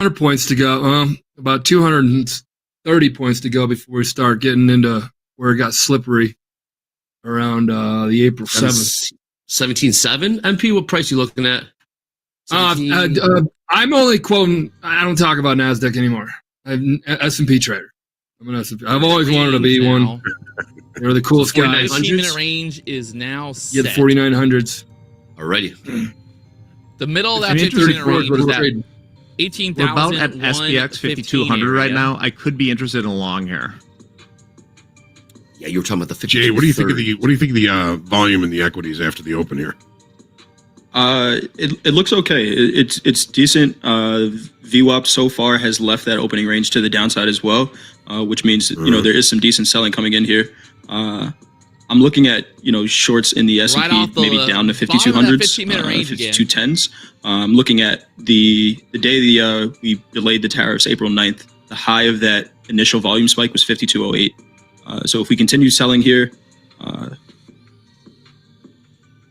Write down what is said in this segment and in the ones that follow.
100 points to go. About 230 points to go before we start getting into where it got slippery around the April 7th. 17.7 MP. What price are you looking at? I'm only quoting. I don't talk about NASDAQ anymore. I'm S&P trader. I'm an S&P. I've always wanted to be one. They're the coolest guys. 15-minute range is now set. Yeah, the 4900s. Alrighty. The middle of that 15-minute range is at 18,000. We're about at SPX 5200 right now. I could be interested in a long here. Yeah, you were talking about the 50. Jay, what do you think of the volume in the equities after the open here? It looks okay. It's decent. VWAP so far has left that opening range to the downside as well, which means there is some decent selling coming in here. I'm looking at shorts in the S&P maybe down to 5200s, 5210s. I'm looking at the day we delayed the tariffs, April 9th. The high of that initial volume spike was 5208. So if we continue selling here,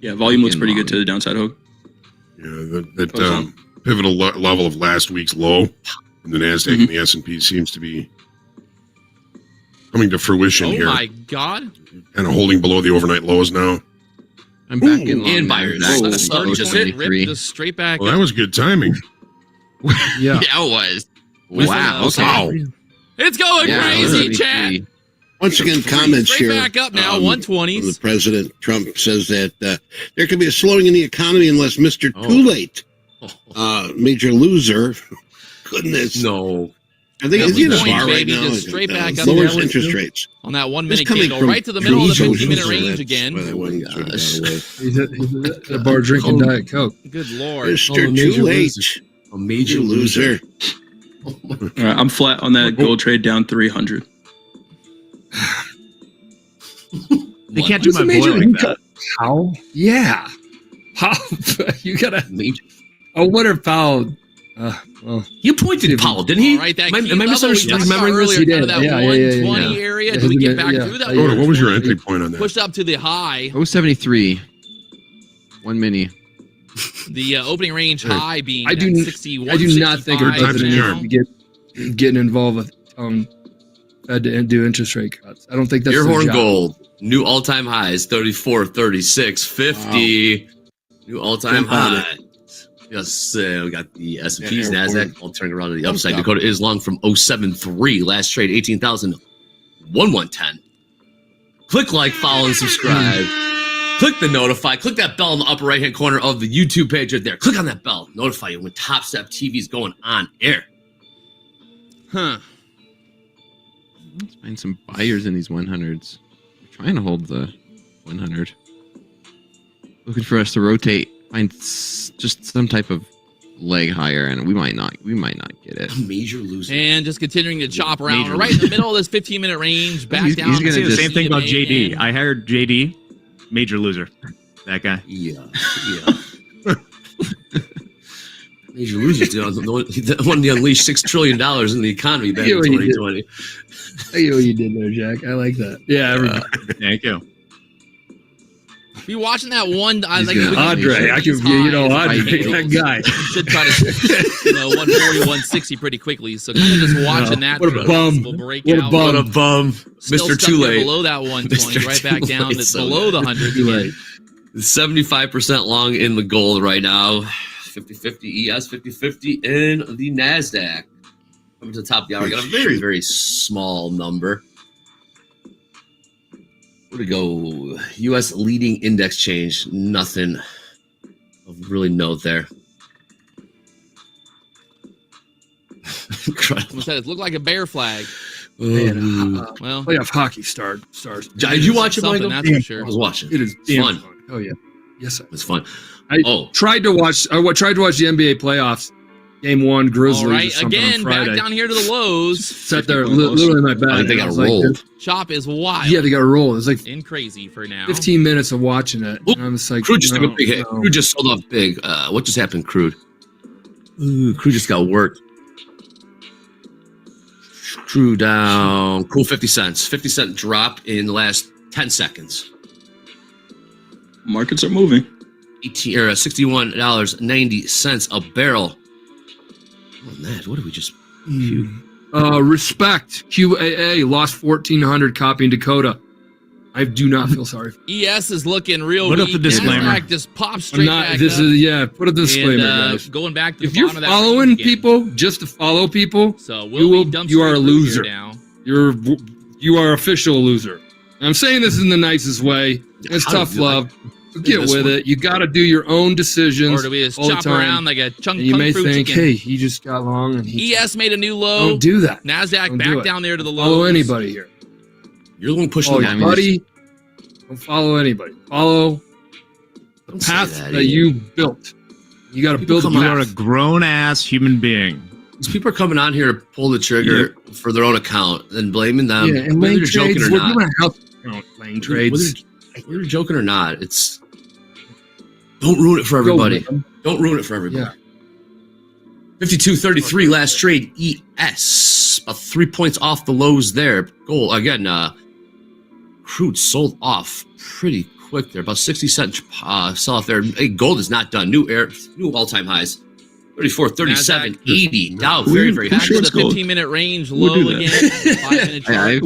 volume looks pretty good to the downside hook. Yeah, that pivotal level of last week's low in the NASDAQ and the S&P seems to be coming to fruition here. Oh my God. Kind of holding below the overnight lows now. I'm back in long. And buyers. Just straight back. Well, that was good timing. Yeah. Yeah, it was. Wow. Okay. Wow. It's going crazy, chat. Once again, comments Straight here. back up now, 120s. The President Trump says that there could be a slowing in the economy unless Mr. Too Late, major loser. Goodness. No. I think it's in a bar right baby, now. just straight back up lowers there. interest rates. On that 1 This minute coming candle, from right to the middle of the Trump, 15-minute so range that's again. why that one sort of got away. He's at a bar drinking Diet Coke. Good Lord. Mr. Too Late, A major loser. All right, I'm flat on that gold trade down 300. They can't do my boy like that. How? Yeah. How? You gotta. I wonder if Powell. Well, you pointed to Powell, didn't he? All right, that am I misunderstanding? earlier, kind of that 120 area. Did we get back through that? What was your entry point on that? Pushed up to the high. 073. 1 mini. The opening range high being I do 61. I do not think our president getting involved with Fed to do interest rate cuts. I don't think that's Deerhorn Gold, new all-time highs, 34, 36, 50. Wow. New all-time high. Yes, we got the S&P's, NASDAQ, all turning around to the upside. Dakota is long from 073. Last trade, 18,110. Click like, follow, and subscribe. Click the notify. Click that bell in the upper right-hand corner of the YouTube page right there. Click on that bell. Notify you when Topset TV is going on air. Huh. Let's find some buyers in these 100s. I'm trying to hold the 100. Looking for us to rotate. Find just some type of leg higher, and we might not get it. Major loser. And just continuing to chop around right in the middle of this 15-minute range. Back down. He's going to do the same thing about JD. I hired JD. Major loser. That guy. Yeah. Major loser. The one that unleashed $6 trillion in the economy back in 2020. I get what you did there, Jack. I like that. Yeah. Thank you. Be watching that one. Andre, I can, Andre, that guy. Should try to, 140, 160 pretty quickly. So kind of just watching that. What a bum. Breakout. What a bum. Mr. Too Late. Below that 120, right back down. It's below the 100. Too late. 75% long in the gold right now. 50-50 ES, 50-50 in the NASDAQ. Coming to the top of the hour. Got a very, very small number. Where to go? U.S. leading index change. Nothing of really note there. Incredible. It looked like a bear flag. Well, playoff hockey stars. Did you watch it, Michael? That's for sure. I was watching. It is fun. Oh yeah, yes, it's fun. I tried to watch the NBA playoffs. Game 1, Grizzlies. All right, again, back down here to the lows. Sat there, literally in my bed. I think they got rolled. Chop is wild. Yeah, they got rolled. It's like in crazy for now. 15 minutes of watching it. And I'm just like, Crude just took a big hit. Crude just sold off big. What just happened, Crude? Ooh, Crude just got worked. Crude down. Cool 50 cents. 50-cent drop in the last 10 seconds. Markets are moving. $61.90 a barrel. On that, what did we just? Respect. QAA lost 1,400 copying Dakota. I do not feel sorry. ES is looking real Put up weak. the disclaimer. NASDAQ just popped straight back This up. is put a disclaimer, And, guys. going back to If the you're bottom of that following range again. people just to follow people, So you are a loser. Now. You are official loser. And I'm saying this in the nicest way. It's How tough do you like- love. Get this with one? it. You got to do your own decisions. Or do we just all the chop time. around like a chunk And you may fruit think, chicken? hey, he just got long, and he ES made a new low. don't do that. NASDAQ Don't do back it. down there to the lows. Follow anybody here. You're the one pushing Oh, the your button. buddy. Don't follow anybody. Follow the Don't say path that, that Ian. you built. You got to People build a come You out are a path. grown ass human being. These people are coming on here to pull the trigger for their own account, then blaming them. Yeah, and whether lane they're joking trades. or We're not. doing a house account lane trades. Whether you're joking or not, it's don't ruin it for Go everybody. with them. Don't ruin it for everybody. Yeah. 52.33 last trade. ES about 3 points off the lows there. Gold again. Crude sold off pretty quick there. About 60-cent sell off there. Hey, gold is not done. New all-time highs. 34, 37, 80. Dow very, very Back high. to the Shorts gold. 15-minute range, Who low do that? again. 5-minute chart.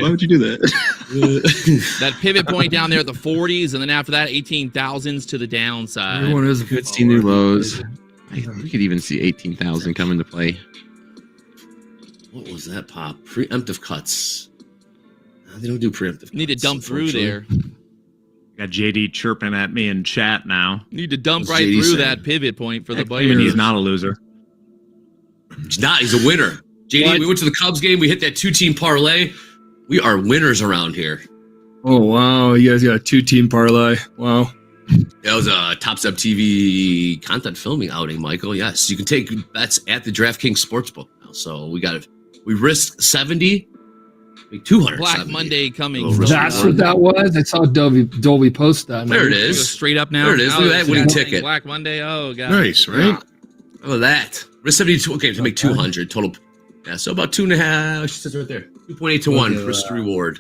Why would you do that? That pivot point down there at the 40s, and then after that, 18,000s to the downside. Everyone is a Could see new lows. We could even see 18,000 come into play. What was that pop? Preemptive cuts. They don't do preemptive cuts. Need to dump through unfortunately. there. Got JD chirping at me in chat now. Need to dump What's right JD through saying? that pivot point for the Claiming he's buyers. not a loser. He's not. He's a winner. JD, What? we went to the Cubs game. We hit that 2-team parlay. We are winners around here. Oh wow, you guys got a 2-team parlay. Wow. That was a Topset TV content filming outing, Michael. Yes, you can take bets at the DraftKings Sportsbook now. So we risked 70, make 200. Black Monday coming. Little risk That's reward. what that was. I saw Dolby post that. There it Go is. straight up now. There it is. Now Look at that it's winning happening. ticket. Black Monday. Oh god. Nice, right? How about that? Risk 72. Okay, to make 200 total. Yeah, so about 2.5. She says right there. 2.8 to 1 at risk to reward.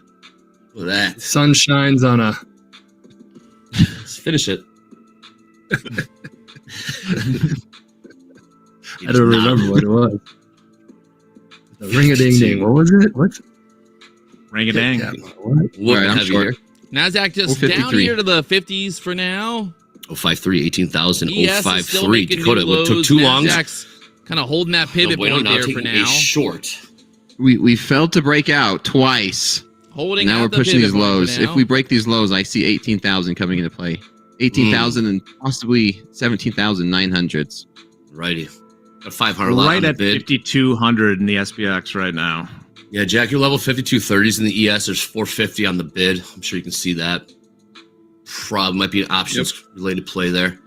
Look at that. Sun shines on a. Let's finish it. I don't remember what it was. The ring a ding ding. What was it? What? Ring a dang. Yeah, what? Look Alright, I'm heavy short. here. NASDAQ just 053. down here to the 50s for now. 053, 18,000. ES is still 053. making Dakota, new what took lows. too long? NASDAQ's kind of holding that pivot Bueno, point now there for taking now. a short. We failed to break out twice. Holding Now out we're the pushing pivot these point for lows. now. If we break these lows, I see 18,000 coming into play. 18,000 and possibly 17,900s. Righty. Got 500 lot Right on the at bid. 5,200 in the SPX right now. Yeah, Jack, you're level 5230s in the ES. There's 450 on the bid. I'm sure you can see that. Probably might be an options related play there.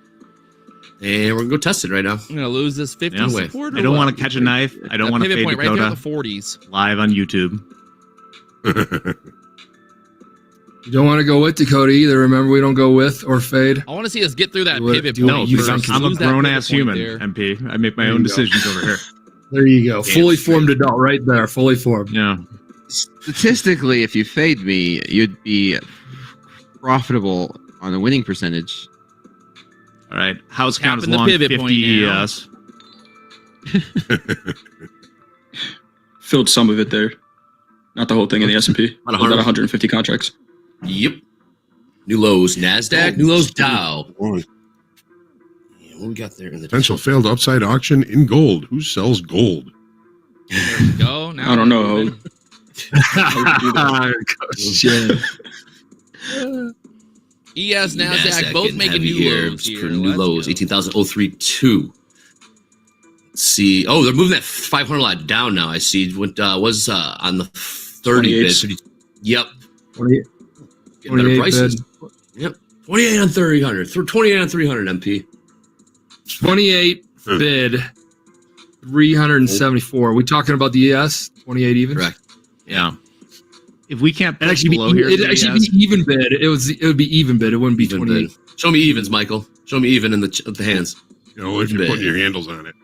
And we're going to go test it right now. I'm going to lose this 50 Yeah. support. I don't want to catch a knife. I don't want to pivot fade point right there Dakota at the 40s. live on YouTube. You don't want to go with Dakota either. Remember, we don't go with or fade. I want to see us get through that Do it- pivot do it point. No, you because first. I'm a Lose that grown pivot ass point human, there. MP. I make my There own you go. decisions over here. There you go. Damn Fully straight. formed adult right there. Fully formed. Yeah. Statistically, if you fade me, you'd be profitable on a winning percentage. All right. House count is Tapping the long pivot 50 point now. ES. Filled some of it there. Not the whole thing in the S&P. About About 150 contracts. Yep. New lows, NASDAQ. New lows, Dow. Boy, Yeah, what we got there in the potential failed upside auction in gold. Who sells gold? There we go. Now I don't know. we're moving. Shit. ES, NASDAQ, both getting making heavy new here. lows here. For new Let's lows, go. 18,032. Let's see. Oh, they're moving that 500 lot down now. I see. Went was on the 30 bid. 28. Yep. 28 Getting better 28 prices. bid. Yep. 28 on 300. 28 on 300 MP. 28 bid. 374. Are we talking about the ES? 28 even? Correct. Yeah. If we can't It'd push actually, below here, it'd actually be even bid. It would be even bid. It wouldn't be Even 28. bid. Show me evens, Michael. Show me even in the hands. You know, if you're Bid. putting your handles on it.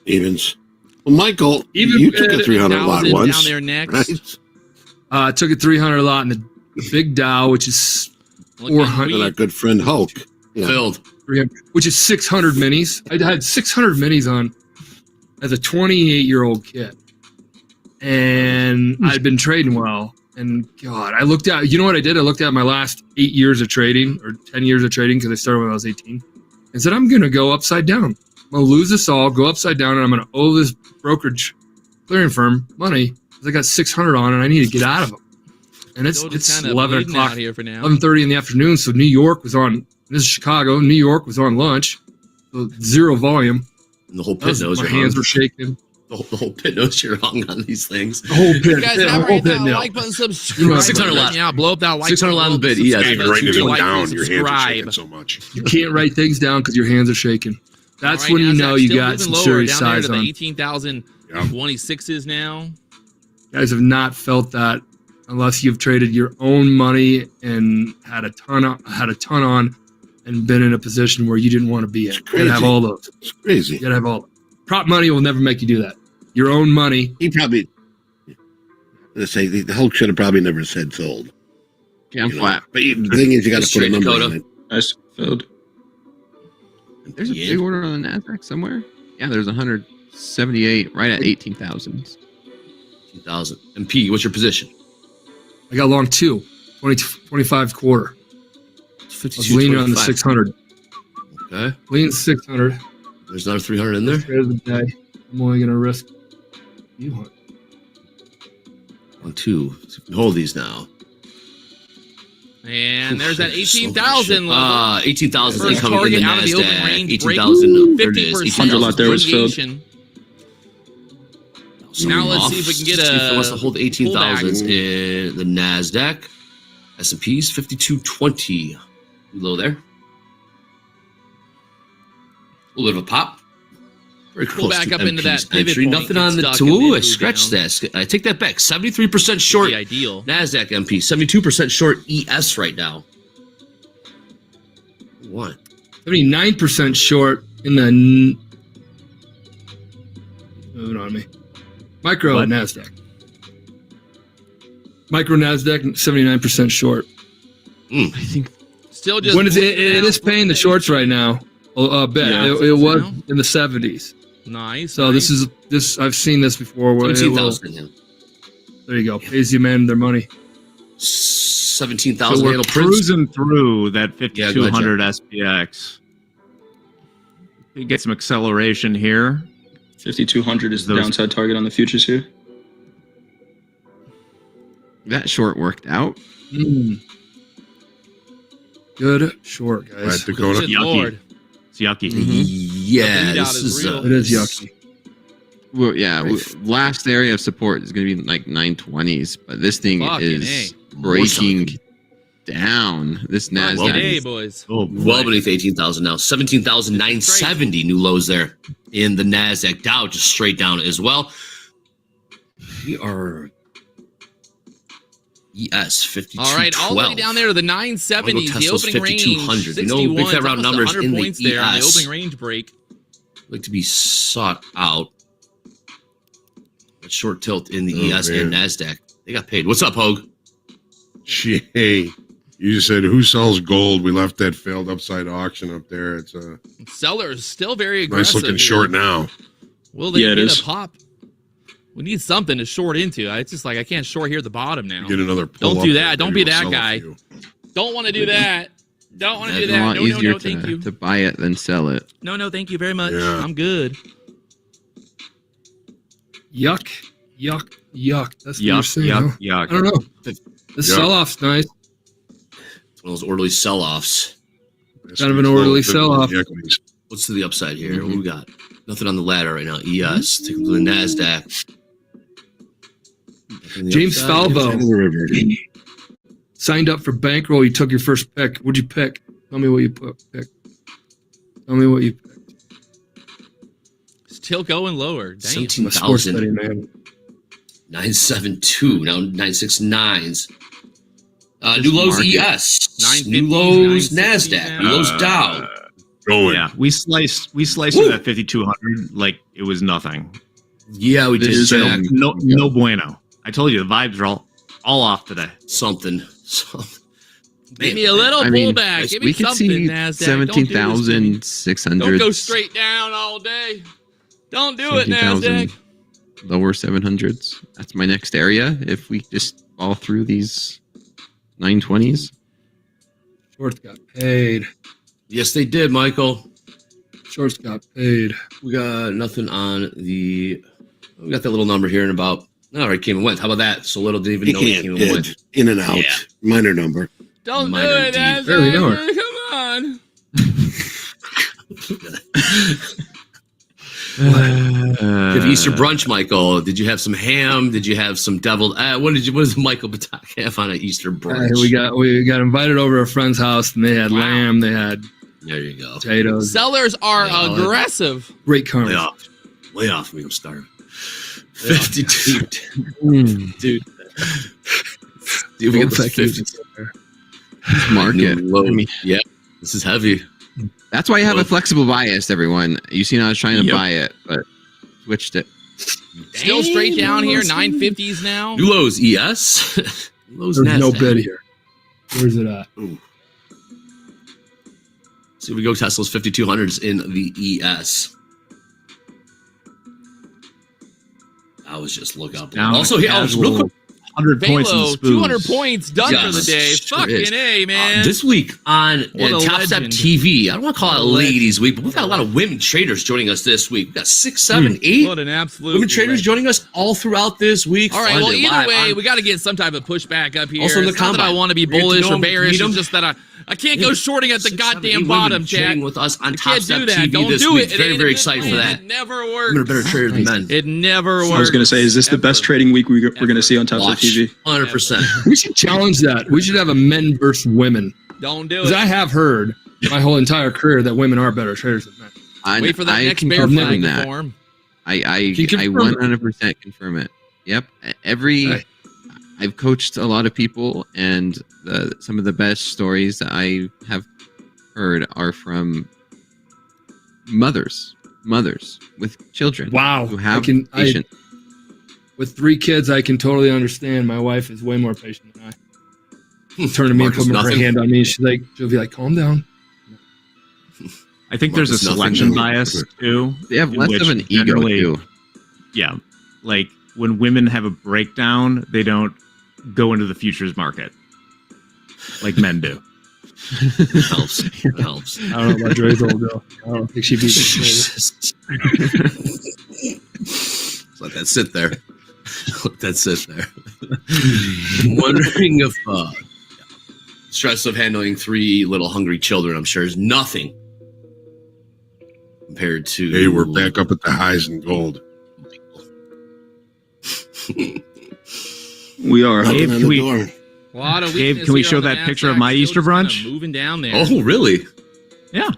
Evens. Well, Michael, Even you took a bid, 300 lot 1,000 once, down there next. right? I took a 300 lot in the big Dow, which is Looking 400. And our weak. good friend Hulk. Yeah. Filled. 300, which is 600 minis. I had 600 minis on as a 28-year-old kid, and I'd been trading well. And God, I looked at, you know what I did? I looked at my last 8 years of trading or 10 years of trading because I started when I was 18 and said, I'm going to go upside down. I'm going to lose this all, go upside down, and I'm going to owe this brokerage clearing firm money because I got 600 on and I need to get out of them. And it's 11 o'clock, here for now. 11:30 in the afternoon. So New York was on, this is Chicago, New York was on lunch, so zero volume. And the whole pit knows my you're hands hung. were shaking. The whole pit knows you're hung on these things. The whole pit. You guys the have whole hit that pit nil. like button, subscribe. 600 left. Yeah, blow up that like 600 button. on the bid, blow up yeah. Even subscribe writing button, it like, down, your hands are subscribe. shaking so much. You can't write things down because your hands are shaking. That's All right, when you NASDAQ know you still got moving some lower, serious down there size to the on. 18,026s now. Guys have not felt that unless you've traded your own money and had a ton on and been in a position where you didn't want to be in. You gotta have all those. It's crazy. You gotta have all. Prop money will never make you do that. Your own money. He probably, let's say, the Hulk should have probably never said sold. Yeah, I'm You know? flat. But the thing is, you got to put a Straight number Dakota. on it. Nice filled. There's a Yeah. big order on the NASDAQ somewhere. Yeah, there's 178 right at 18,000. 2,000. And P, what's your position? I got long 25 quarter. I was 52, leaning on the 25. 600. Okay. Leaning 600. There's another 300 in there. Trade of the day. I'm only gonna risk you. 1, 2. So you can hold these now. And there's that So 18,000 much level. shit. 18,000 First incoming in target the out of the open NASDAQ. range. 18,000. There it is. 50% 100 lot there was filled. litigation. So Now let's off. see if we can get See if it a wants to hold 18,000 pullback. in the NASDAQ. S&P's 5220. Low there. A little bit of a pop. Very Pull close back to up into that MP's pivot entry. point, Nothing get on the stuck, two. and then Ooh, I move scratched down. that. I take that back. 73% short. The ideal. NASDAQ MP. 72% short ES right now. What? 79% short in the. Moving on me. Micro What? NASDAQ. Micro NASDAQ 79% short. I think Still just When is it? moving It down, is paying the shorts right now. A bit. Yeah. It was Now? in the 70s. Nice. So nice. this I've seen this before. Where it will, 17,000. Yeah. there you go. Pays you man their money. 17,000 So we're handle prints. cruising through that Yeah, go ahead, 5200 SPX. You get some acceleration here. 5,200 is the Those- downside target on the futures here. that short worked out. Mm. Good short, Right, guys. Dakota. Good Yucky. Lord. It's yucky. Yeah, The beat out this is is real. It is yucky. Well, yeah, last area of support is going to be like 920s, but this thing Fucking is A. breaking down. This Well, NASDAQ. Hey, is- boys. Oh, well beneath 18,000 now. 17,970 new lows there in the NASDAQ. Dow just straight down as well. We are ES 52. All right, all the way down there to the 970s, the Tesla's opening range. 5200. You know, 61, big fat round almost numbers 100 in the points there on the ES. opening range break. Like to be sought out. That short tilt in the Oh, ES man. and NASDAQ. They got paid. What's up, Hogue? Gee, you just said who sells gold? We left that failed upside auction up there. It's a Sellers still very nice aggressive. looking here. short now. Will they Yeah, it get is. a pop? We need something to short into. It's just like I can't short here at the bottom now. Get another pull Don't up do there, that. Don't maybe be we'll that sell a guy. few. Don't want to do that. Don't want to do It's a that. lot No, easier no, thank you. to buy it than sell it. No, thank you very much. Yeah. I'm good. Yuck, yuck, yuck. That's what you're Yuck, saying. Huh? yuck, yuck. I don't know. This Yuck. sell-off's nice. It's one of those orderly sell-offs. Kind of an orderly sell-off. The equities. What's to the upside here? What we got? Nothing on the ladder right now. ES. Take a look at the NASDAQ. Nothing on the James upside. Falvo signed up for bankroll. You took your first pick. What'd you pick? Tell me what you picked. Tell me what you picked. Still going lower. Damn. I'm a sports 17,000. betting man. 972. Now 969s. This New lows market. ES. 950s, New lows 960s NASDAQ. now. New lows Dow. Going. Yeah, we sliced Woo! through that 5200 like it was nothing. Yeah, we This did. is Jack. no bueno. I told you the vibes are all off today. Something. Give me a little I mean, pullback. Give me we could something, see NASDAQ. Don't do this to me. 17,600. Don't go straight down all day. Don't do it, 17,000, NASDAQ. lower 700s. That's my next area. If we just fall through these 920s. Shorts got paid. Yes, they did, Michael. Shorts got paid. We got nothing on the. We got that little number here in about. All right, came and went. How about that? So little didn't even know it came and went. In and out. Yeah. Minor number. Don't Minor do it, indeed. Barely know her. NASDAQ. Come on. Good Easter brunch, Michael. Did you have some ham? Did you have some deviled? What does Michael Batak have on an Easter brunch? We got invited over to a friend's house, and they had lamb. They had There you go. potatoes. Sellers are Yeah, aggressive. Great Lay conversation. off. Lay off me. I'm starving. 52. Dude. Dude, we got this 50. Market. Low. I mean, Yeah. This is heavy. that's why you have a flexible bias, everyone. You seen I was trying to Yep. buy it, but switched it. Still straight down here, Dang. 950s now. New lows, ES. Lows, There's no NASDAQ. bid here. Where's it at? See, we go Tesla's 5200s in the ES. I was just look up. Down Also, here, real quick. 100 points in the Velo, spoons. 200 points done for the Yes, day. sure Fucking is. A, man. This week on What a Topset legend. TV, I don't want to call it What a Ladies Week, but we've got a lot of women traders joining us this week. We've got 6, 7, 8 What an absolute women traders legend. joining us all throughout this week. All right, well, Funded either live way, on- we got to get some type of pushback up here. Also in the It's not that I combine. want to be We get to bullish know or 'em, bearish. meet 'em. It's just that I can't go shorting at the 6, 7, 8 goddamn women bottom, trading chat. with us on You can't do Topset that. TV Don't this do week. it. It Very, ain't a very good excited for plan. that. It never Women are better works. traders than men. It never works. I was going to say, is this the best Ever. trading week we're going to see on Topset Watch. TV? 100%. We should challenge that. We should have a men versus women. Don't do Because it. I have heard my whole entire career that women are better traders than men. Wait for that I next can bear confirm flag to that. form. I Can you confirm it? 100% confirm it. Yep. Right. I've coached a lot of people, and some of the best stories that I have heard are from mothers with children. Wow. Who have I patience. with 3 kids, I can totally understand. My wife is way more patient than I. Turn to me and Marcus, put her nothing. hand on me. She'll be like, calm down. I think there's a Marcus, nothing. selection bias too. They have in less which of an ego generally- too. Yeah, like when women have a breakdown, they don't go into the futures market like men do. It helps. It helps. I don't know about Dre's old girl. I don't think she'd be the Let that sit there. Let that sit there. I'm wondering if stress of handling 3 little hungry children, I'm sure, is nothing compared to. Hey, we're back up at the highs in gold. We are. Knocking Dave, on can the we- door. A lot of Dave, weakness can we here show on the that picture of NASDAQ, my still Easter just kinda brunch? moving down there. Oh, really? Yeah.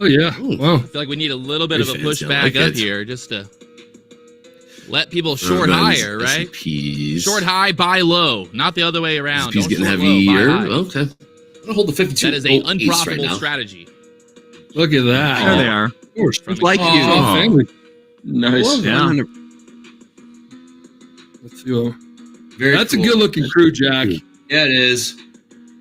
Oh yeah. Ooh. Wow. I feel like we need a little bit of Very a fancy, I pushback like up it. here just to let people short Men's higher, right? S&Ps. Short high, buy low, not the other way around. S&Ps Don't getting short low, buy heavier. high. Okay. I'm gonna hold the 52. That is a right unprofitable now. strategy. Look at that. There they are. Of course. From Like the- you. Oh, family. Nice. Yeah. 100 Let's see. Very That's cool. a good looking crew, Jack. Yeah, it is.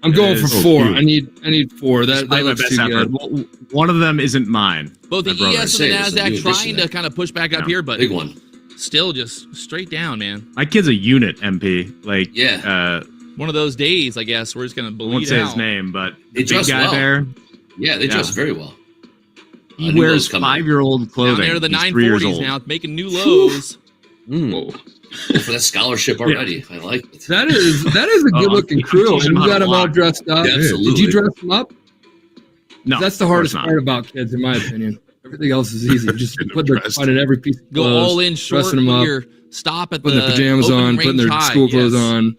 I'm It going is. for Oh, 4. cute. I need 4. That Despite my looks best too effort. good. Well, one of them isn't mine. Both the My brother. ES and the Say, there's a new NASDAQ addition trying there. to kind of push back up Yeah. here, but Big one. still just straight down, man. My kid's a unit MP. Like, Yeah. One of those days, I guess, we're just going to I won't bleed say out. his name, but They the big dress guy well. there, Yeah, they Yeah. dress very well. he New wears lows coming. 5-year-old Down clothing. there to the He's 3 years 940s old. now, making new lows. Mm. Whoa. Go for that scholarship already. I like it. That is a Oh, good looking I'm crew. teaching And them you how got to them all walk. dressed up. Yeah, absolutely. Did you dress them up? No, That's the of hardest course not. part about kids, in my opinion. Everything else is easy. Just Getting put their dressed. fun in every piece of Go clothes, all in short, dressing them put up, your stop at putting the their pajamas open on, putting their range high, school clothes yes. on,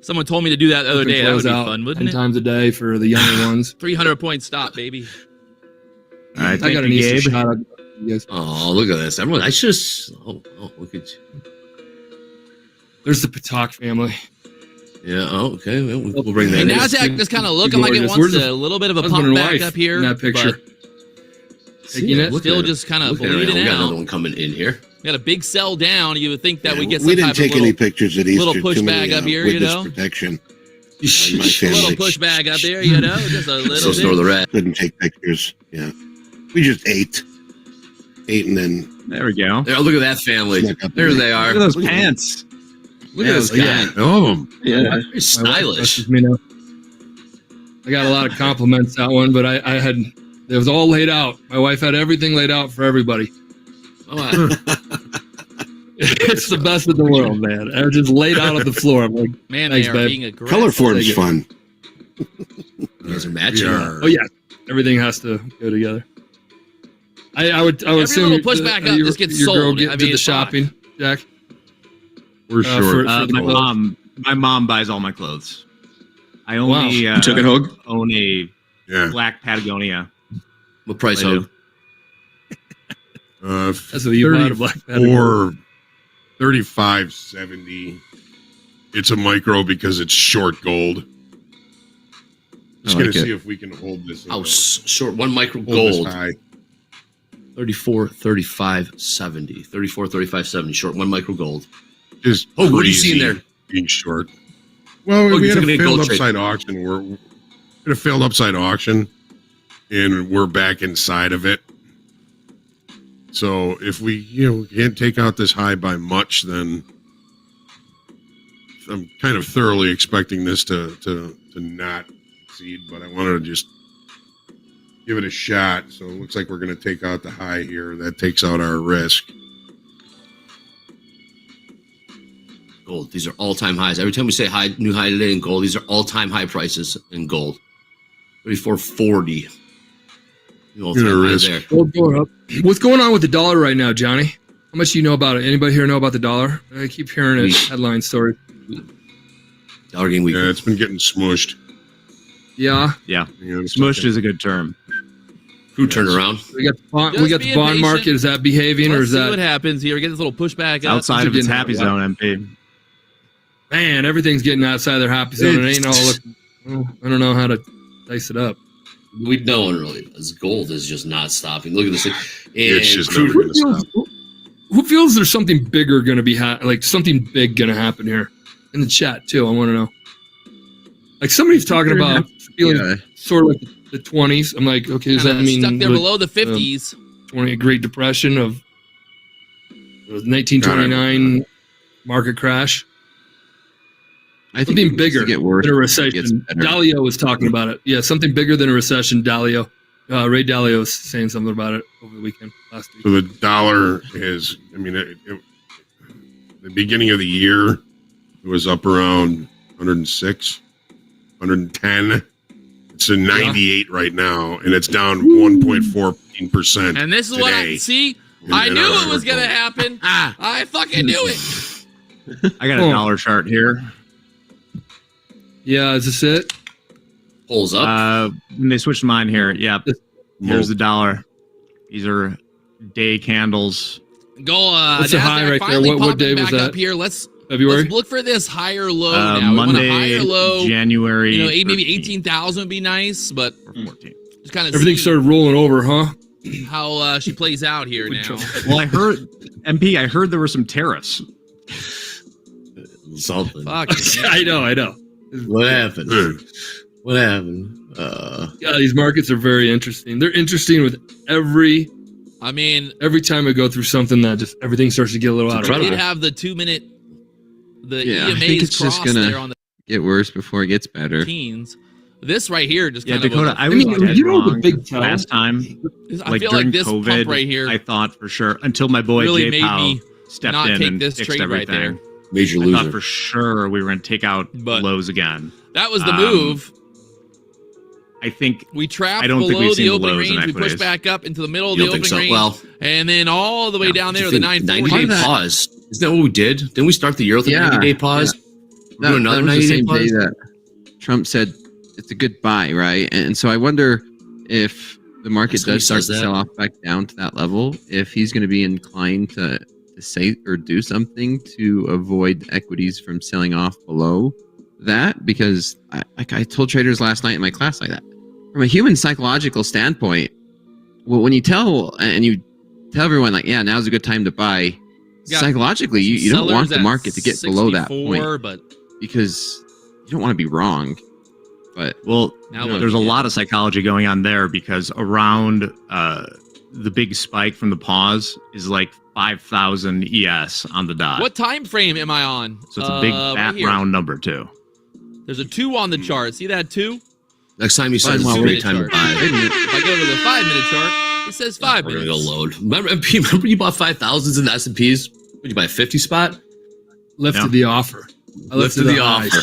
Someone told me to do that the other putting day. That would clothes be out fun, 10 wouldn't it? times a day for the younger ones. 300 point stop, baby. All right, I thank got you, an Easter Gabe. shout out. You guys. Oh, look at this. Everyone, I should. Oh, look at you. There's the Patak family. Yeah. Oh, okay. Well, we'll bring that And in. NASDAQ is kind of looking like it Gorgeous. wants Where's a little bit of a Husband pump and back wife up here. in that picture. Taking it. Look Still at it. just kind of Look at it. bleeding We got out. another one coming in here. We got a big sell down. You would think that we get some we type didn't of take little, any pictures at Easter. little Too many, pushback up here, you witness know? protection. My a family little pushback up there, you know, just a So little snore bit. the rat. couldn't take pictures. Yeah, we just ate 8 and then There we go. There, look at that family. Snuck up There in they there. are. Look at those pants. Look at this guy. Oh, Yeah. Very My wife stylish. messes me now. I got a lot of compliments that one, but I had it was all laid out. My wife had everything laid out for everybody. Oh, wow. It's the best in the world, man. I was just laid out on the floor. I'm like, Man, Thanks, they are babe. being aggressive. color form's Take it. fun. You guys are matching. oh yeah, everything has to go together. I would Every assume little pushback up just gets your girl sold. did I mean, the fuck. shopping, Jack. we're for- short. for the My clothes. mom buys all my clothes. I only You took it, Hogue? own a Yeah. black Patagonia. What price, I do. Hope? That's what you bought a black Patagonia. Or 35.70. It's a micro because it's short gold. Just I gonna like it. see if we can hold this. Oh, short. 1 micro hold this gold. high. 34, 35, 70. 34, 35, 70. Short 1 micro gold. Just Oh, what are you crazy seeing there? Being short. Well, Oh, we you're had a taking a failed gold trade. upside auction. We had a failed upside auction, and we're back inside of it. So if we, can't take out this high by much, then I'm kind of thoroughly expecting this to not succeed. But I wanted to just give it a shot. So it looks like we're going to take out the high here. That takes out our risk. Gold. These are all-time highs. Every time we say high, new high today in gold, these are all-time high prices in gold. 34.40. New all-time Gonna high risk. there. Gold going up. What's going on with the dollar right now, Johnny? How much do you know about it? Anybody here know about the dollar? I keep hearing it. Headline story. Dollar game week. Yeah, it's been getting smushed. Yeah, Yeah, Hang on a smushed second. is a good term. Who turned around? we got the bond, Just we got the being bond patient. market. Is that behaving or Let's is see what that happens here. Get this little pushback It's up. outside of its getting happy out. zone, MP. man? Everything's getting outside their happy zone. It ain't all. I don't know how to dice it up. No one really does. Gold is just not stopping. Look at this thing. It's And just crude- never going to stop. Who feels there's something bigger going to be like something big going to happen here in the chat too? I want to know. Like somebody's talking about feeling Yeah. sort of like the 20s. I'm like, okay, does that Kinda mean stuck there like, below the 50s? 20 Great Depression of the 1929 market crash? I think Something it needs to bigger get worse. than a before it gets recession. better. Dalio was talking about it. Yeah, something bigger than a recession. Dalio, Ray Dalio was saying something about it over the weekend last week. So the dollar is, the beginning of the year, it was up around 106, 110. It's a 98 right now, and it's down 1.14%. And this is what I today. see. in- I in knew our it was going to gold. happen. I fucking knew it. I got a Oh. dollar chart here. Yeah, is this it? Pulls up. When they switched mine here, yeah. Here's the dollar. These are day candles. Go. What's the NASDAQ high right there? finally What day popping was back that? up here. Let's February? look for this higher low now. We want a Monday, higher low. January. Maybe 13th 18,000 would be nice, but or 14th. just kind of Everything started rolling over, huh? how she plays out here now. Well, I heard MP. I heard there were some tariffs. Something. Fuck. I know. What happened? What happened? Yeah, these markets are very interesting. They're interesting with every I mean, time I go through something that just everything starts to get a little out of we control. did have the 2 minute, the Yeah, I think EMA's it's just cross gonna- there on the Get worse before it gets better. teens. This right here just Yeah, kind Dakota. of. I was dead you know the wrong big tell? last time. I Like feel during like this COVID, pump right here I thought for sure until my boy really Jay made Powell me stepped not in take and this fixed trade right everything. there. Major I loser. thought for sure we were going to take out But- lows again. That was the Um, move. I think We trapped I don't think below we've seen the the opening lows in range. We pushed equities. back up into the middle of You the don't think opening so? range, Well, and then all the way down there to the 940. 90-day pause. Isn't that what we did? Didn't we start the year with a Yeah, 90-day pause? We're doing another was the 90-day same day pause? that Trump said it's a good buy, right? And so I wonder if the market That's when he does start says to that. sell off back down to that level, if he's going to be inclined to say or do something to avoid equities from selling off below that. Because I told traders last night in my class like that. From a human psychological standpoint, well, when you tell everyone like, yeah, now's a good time to buy, Got psychologically you don't Sellers want the at market to get below that 64, point but because you don't want to be wrong. But well, now what? there's a lot of psychology going on there because around the big spike from the pause is like 5,000 ES on the dot. What time frame am I on? So it's a big right fat here. round number too. There's a 2 on the chart. See that 2? Next time you say it's a 2 great minute time to chart. buy. If I go to the 5-minute chart, it says 5 We're minutes. gonna go load. Remember you bought 5,000s in the S&Ps? Would you buy a 50 spot? Lifted Yeah. the offer. I Lifted the offer.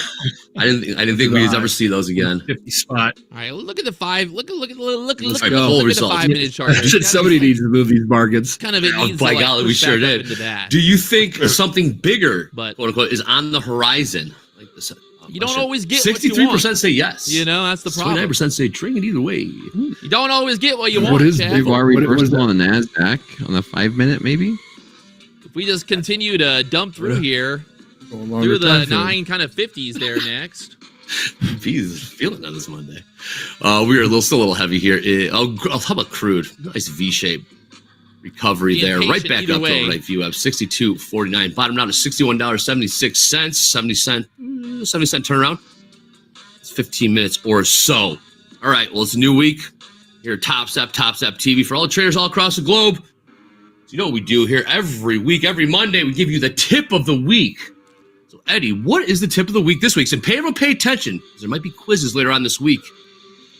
I didn't think we'd ever see those again. 50 spot. All right, look at the 5. Look at Let's the full look at the results. 5-minute chart. Somebody needs to move these bargains. Kind of it Oh, needs by to, like, golly, we push sure back up did. into that. Do you think something bigger, But- quote unquote, is on the horizon? Like this, You don't always get what you 63% say yes. You know, that's the problem. 29% say drink it either way. You don't always get what you What want, is Chad. big? Bar What is reversal that? on the Nasdaq on the 5-minute, maybe. If we just continue to dump through here, Going longer through the time frame. 9 kind of 50s there next. He's feeling that this Monday. We are still a little heavy here. How about crude? Nice V-shape recovery Being there. Right patient back either up way. to right view up 62.49. Bottom down to $61.76. 70 cent turnaround. It's 15 minutes or so. All right. Well, it's a new week here at Topset TV for all the traders all across the globe. So you know what we do here every week, every Monday, we give you the tip of the week. So Eddie, what is the tip of the week this week? And everyone pay attention, because there might be quizzes later on this week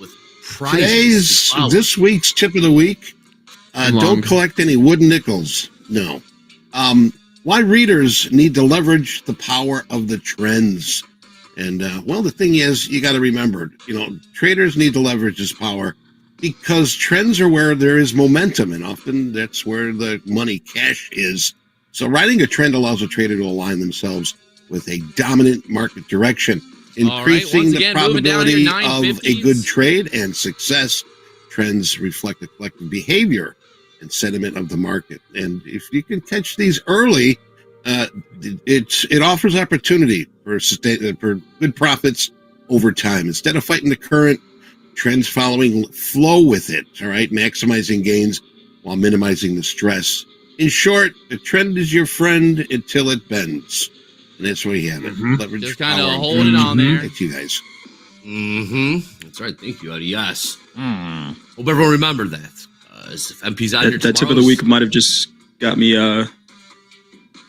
with prizes. This week's tip of the week. Long. Don't collect any wooden nickels. No. Why readers need to leverage the power of the trends. And well, the thing is, you got to remember, traders need to leverage this power because trends are where there is momentum, and often that's where the money cash is. So riding a trend allows a trader to align themselves with a dominant market direction, increasing once the again, moving down here, probability of a 950s. good trade and success. Trends reflect the collective behavior and sentiment of the market. And if you can catch these early, it offers opportunity for good profits over time. Instead of fighting the current, trends following flow with it, all right, maximizing gains while minimizing the stress. In short, the trend is your friend until it bends. And that's where you have it. Leverage Just kind of power. holding on there. Thank you, guys. That's right. Thank you, Eddie. Yes. Hope everyone remembered that. If MP's out here That tip of the week might have just got me,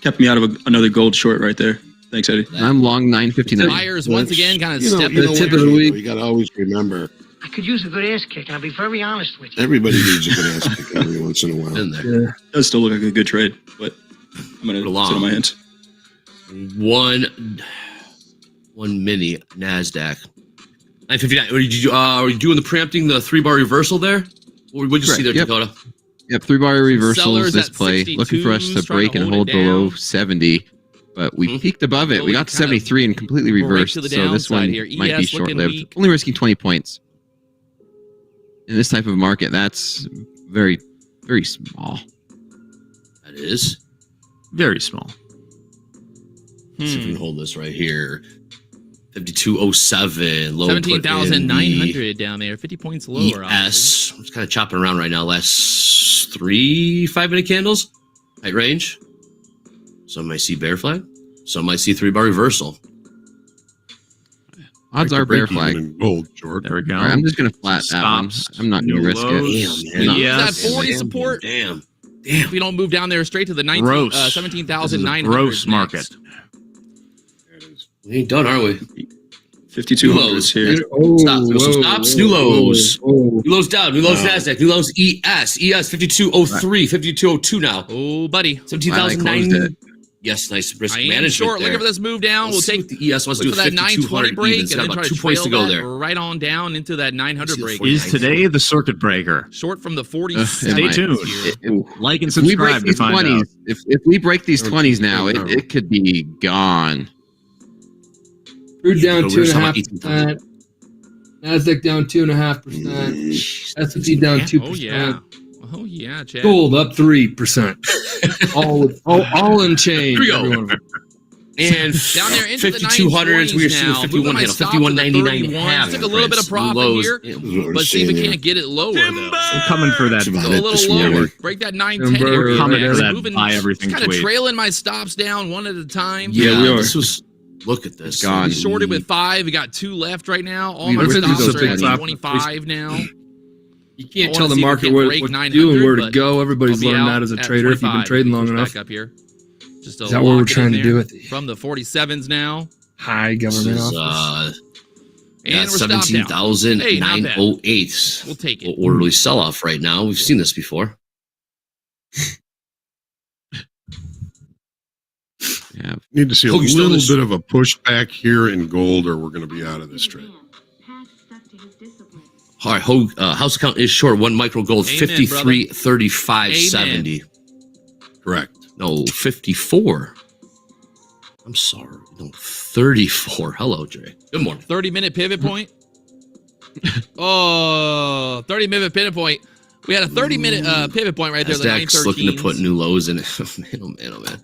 kept me out of another gold short right there. Thanks, Eddie. I'm long 959. Buyers once again kind of You know, stepping you know away. tip of the what, week. You got to always remember, I could use a good ass kick, and I'll be very honest with you. everybody needs a good ass kick every once in a while. in there. Yeah. It does still look like a good trade, but I'm going to sit on my hands. One mini Nasdaq. 959. Are you doing the preempting the 3-bar reversal there? What did you see there, Correct, yep. Dakota? Yep, 3-bar reversals sellers this at play. Looking for us 62s, to trying break to and hold hold it below down. 70, but we peaked above it. We got to Slowly kind of 73 and completely break reversed. to the So this downside one here. might be ES looking short-lived. weak. Only risking 20 points. In this type of market, that's very, very small. That is. Very small. Let's see if we can hold this right here. 52.07. Low 17,900 down there. 50 points lower. ES. I'm just kind of chopping around right now. Last 3 5-minute candles. Height range. Some might see bear flag. Some might see 3-bar reversal. Odds Like are the break bear flag. even in gold, short. There we go. All right, I'm just going to flat that one. Stops, I'm not going to new risk lows. it. Damn, man. Use that Yes. 40 Damn, support. Damn. If we don't move down there straight to the 19, Gross. This is a 17,900. gross market. We ain't done, are we? 5,200 is here. Stops. Stops. New lows. Oh, New lows down. New lows Nasdaq. New lows ES. ES 52.03. 52.02 now. Oh, buddy. 17,009. Yes, nice risk I ain't management short. there. Looking for this move down. We'll see take what the ES wants to look do for with that 920 5,200 break even. and It's then got try about to 2 points to trail go that there. right on down into that 900 See the break. 40. Is today the circuit breaker? Short from the It 47. might. tuned. Like and If we break subscribe to these find 20s, out. if we break these 20s now, it could be gone. crude down So we're talking about 2.5%. Nasdaq down 2.5%. S&P down 2%. Oh, yeah. Oh, yeah, Chad. Gold up 3%. all in change. Here we go. every one of them. And Down there into the 5,200s. We are 920s seeing now. 51 Moving my handle. stop to the 51.99 31s. half. Took a little bit of profit Lows. here. Yeah. But see if we can't get it lower, though. I'm coming for that. That's about Go a it little this lower. morning. Break that 910 Timber, area. coming man. for that Moving, buy everything kind of tweet. trailing my stops down one at a time. Yeah, we are. this was. Look at this. God. We shorted with 5. We got 2 left right now. All We my ripped stops through are the at 20. 25 now. You can't I tell wanna the see if we market can what break to 900, do and where to but go. Everybody's I'll be learned out that as a at trader if you've been 25. trading long Push enough. back up here. Just Is that what we're trying to do with the from the 47s now? high This government is office? And we're stopped out. Hey, not bad. 17,908. We'll take it. Orderly sell off right now. We've seen this before. Yeah. Need to see a Hope you still little this- bit of a pushback here in gold, or we're going to be out of this trade. All right, house count is short. 1 micro gold, Amen, 53.3570. Correct. No, 54. I'm sorry. No, 34. Hello, Jay. Good morning. 30-minute pivot point. 30-minute pivot point. We had a 30-minute pivot point right there. The NASDAQ's looking to put 913s. new lows in it. Man, oh man, oh man.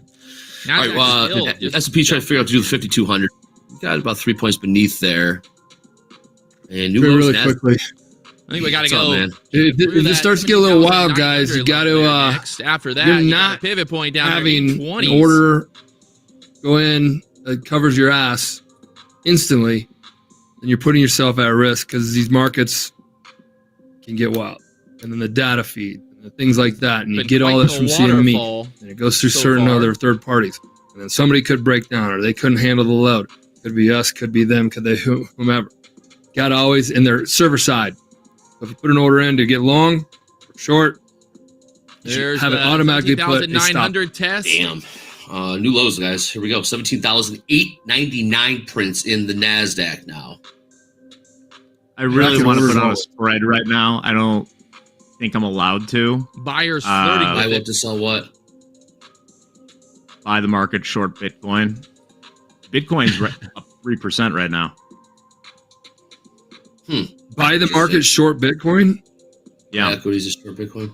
Now All right, still just- S&P trying to figure out to do the 5,200. We got about 3 points beneath there. And new Really, lows. really quickly. I think we got to What's up, go. man? If it starts to get a little wild, guys, you got to next. After that, you're you got not a pivot point down having there, an 20s. order go in that covers your ass instantly, and you're putting yourself at risk because these markets can get wild. And then the data feed, and things like that, and you Been get all quite this the from CME, waterfall and it goes through so certain far. other third parties. And then somebody could break down, or they couldn't handle the load. Could be us, could be them, could they whomever. Got to always in their server side. So if you put an order in to get long or short, you should There's have it the automatically put a stop. 17,900 test. Damn. New lows, guys. Here we go. 17,899 prints in the NASDAQ now. I really can want to order put on a gold. spread right now. I don't think I'm allowed to Buyers flirting Buy with what it. to sell what? buy the market short Bitcoin. Bitcoin's up 3% right now. Buy the market short Bitcoin. Yeah. Equities is short Bitcoin.